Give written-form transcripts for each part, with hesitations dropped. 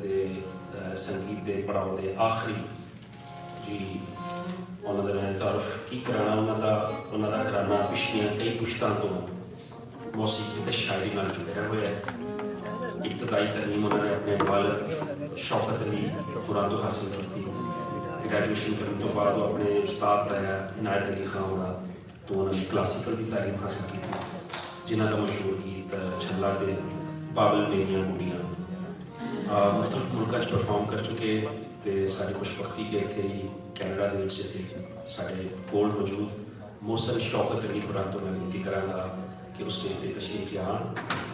के संगीत के पड़ाव के आखिरी जी उन्होंने मैं तारुफ की कराना उन्होंने कराना पिछलियां कई पुश्तां तो मौसीकी ते शायरी नाल जुड़िया हुआ है। इब्तदाई तलीम उन्होंने अपने वालिद शौकत अली कुरान तो हासिल की। ग्रेजुएशन करने तो बाद वो अपने उस्ताद इनायत अली खान होना तो उन्होंने क्लासिकल की तालीम हासिल की थी, जिन्हों का मशहूर गीत छल्ला ते बाबल मेरियां गुड़ियां मुख्तलिफ मुल्कों परफॉर्म कर चुके। तो सारी खुशबख्ती के इतने ही कैनेडा के साढ़े कोल मौजूद मोहसन शौकत अली कुरान तो मैं विनती कराँगा कि उस स्टेज पर तशरीफ लियान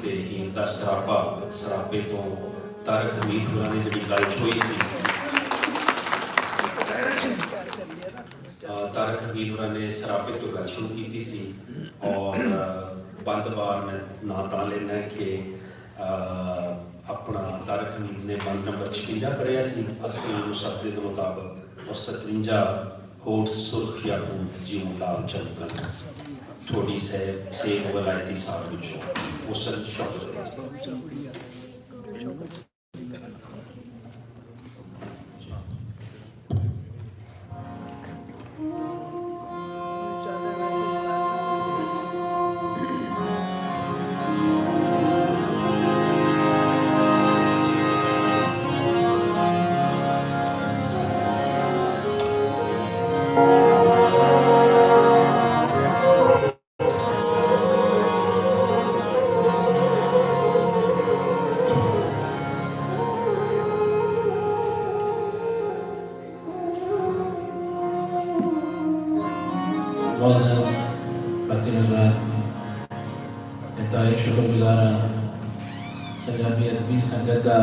तो हीर का सरापा सरापे तो तारक हमीद होरां ने जी गल छोई सी, तारक हमीद होरां ने सरापे तो गल शुरू की सी और बंद बार मैं ना ता लेना कि अपना तारक हमीद ने बंद नंबर 56 पढ़िया सी 80 मुसद्दे के मुताबिक और 57 होठ सुर्ख याकूत जीव लाल चमकन थोड़ी से वलायती साल विचों मुसल शौकत शुक्रगुजारा पंजाबी अदबी संगत का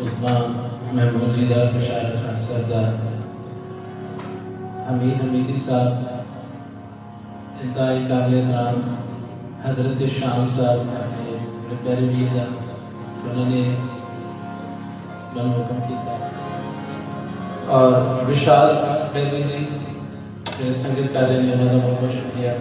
उस्मा महमूद जी का बशारत खान सरदार हमीदी साहब इंतहाई काबिल एहतराम हज़रत शाम साहब बड़े प्यारे वीर का कि उन्होंने मैंने हुक्म किया और विशाल बैदी जी मेरे संगीत कार्य ने उन्होंने बहुत बहुत शुक्रिया।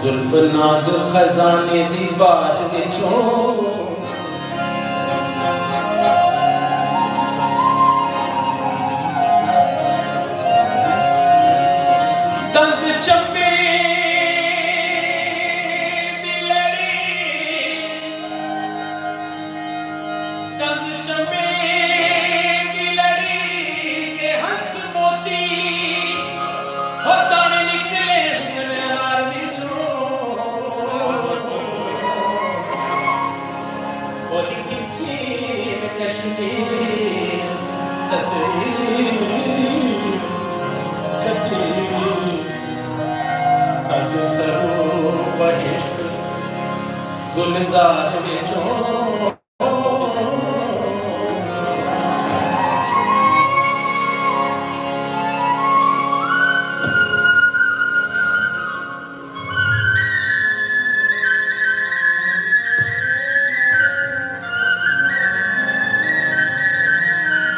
जुल्फनाग खजाने दी बार विचों दंद चंबे दी लड़ी दंद चंबे दी लड़ी के हंस मोती होता निकले कश्मीर तस्वीर चटी कद सरो बहिश्त गुलजार विचों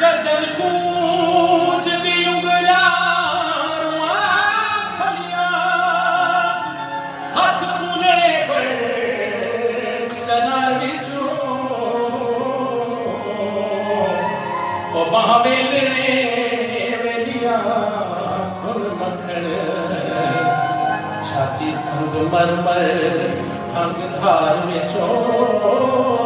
गर्दन कूच दी उंगला छाती संगमरमर भंग धार विचों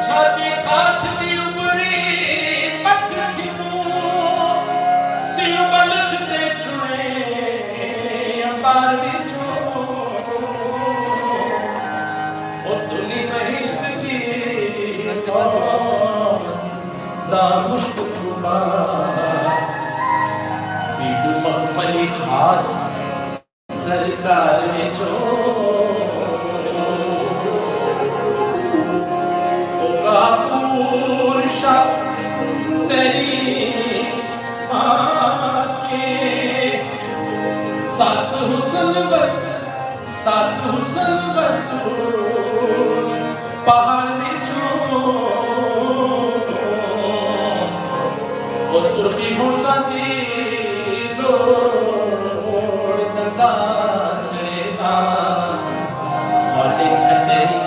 छाती ठाठ दी उबरी पट थी सिर बलख दे छुए अंबार विचों ओ दुनी महिश्त की दा मुश्क खुबा बीडू मखमली खास सरकार विचों साथ हुसन वस्तु पहाड़ विचों वो सुर्खी होता दी गोड़ दंदा सड़ेगा मौजे खतरी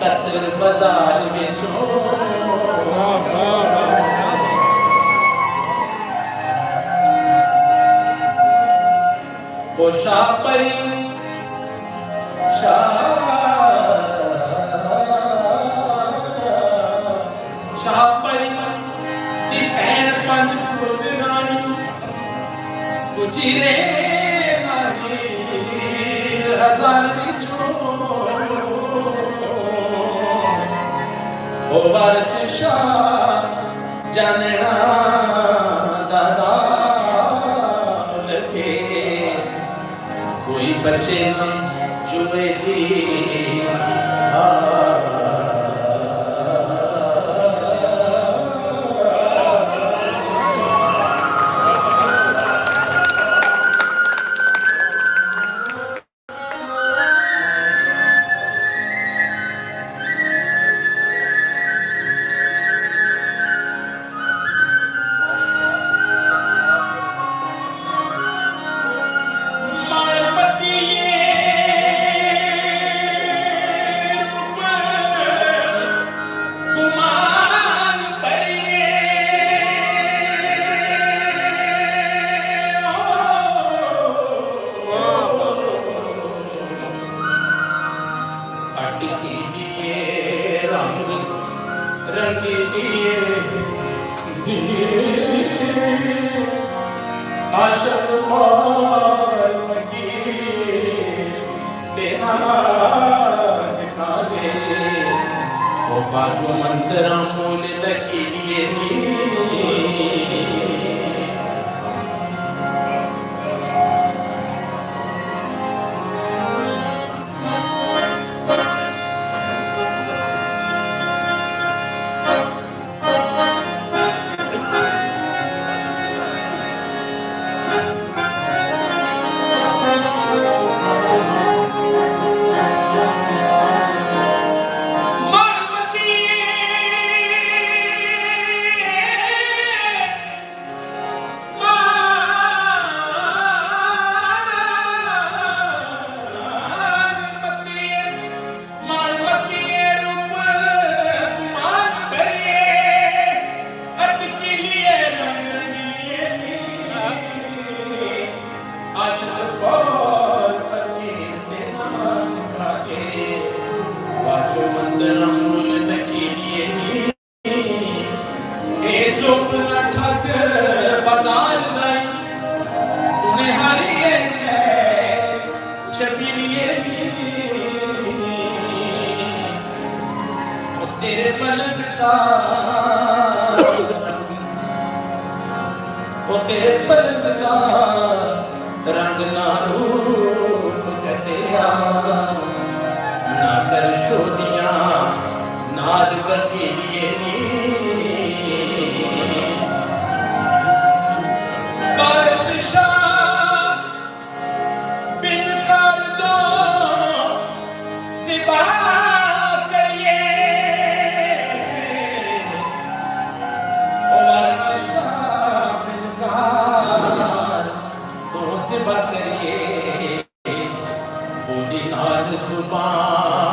कतर बाजार विचों वो शाह परी शाहपरी दी पैन पंज गुजरानी गुजरे नारी हजार विचों ओ वारस शाह जानना दादा लगे कोई बच्चे न जुए दी आशक मार फकीर तेरा दिखा दे ओ बाजू मंत्र मूल लकी लिए तेरे पलकता रंग ना रूप कटिया ना कर शोदिया नार बखिलिए करिए निस्बान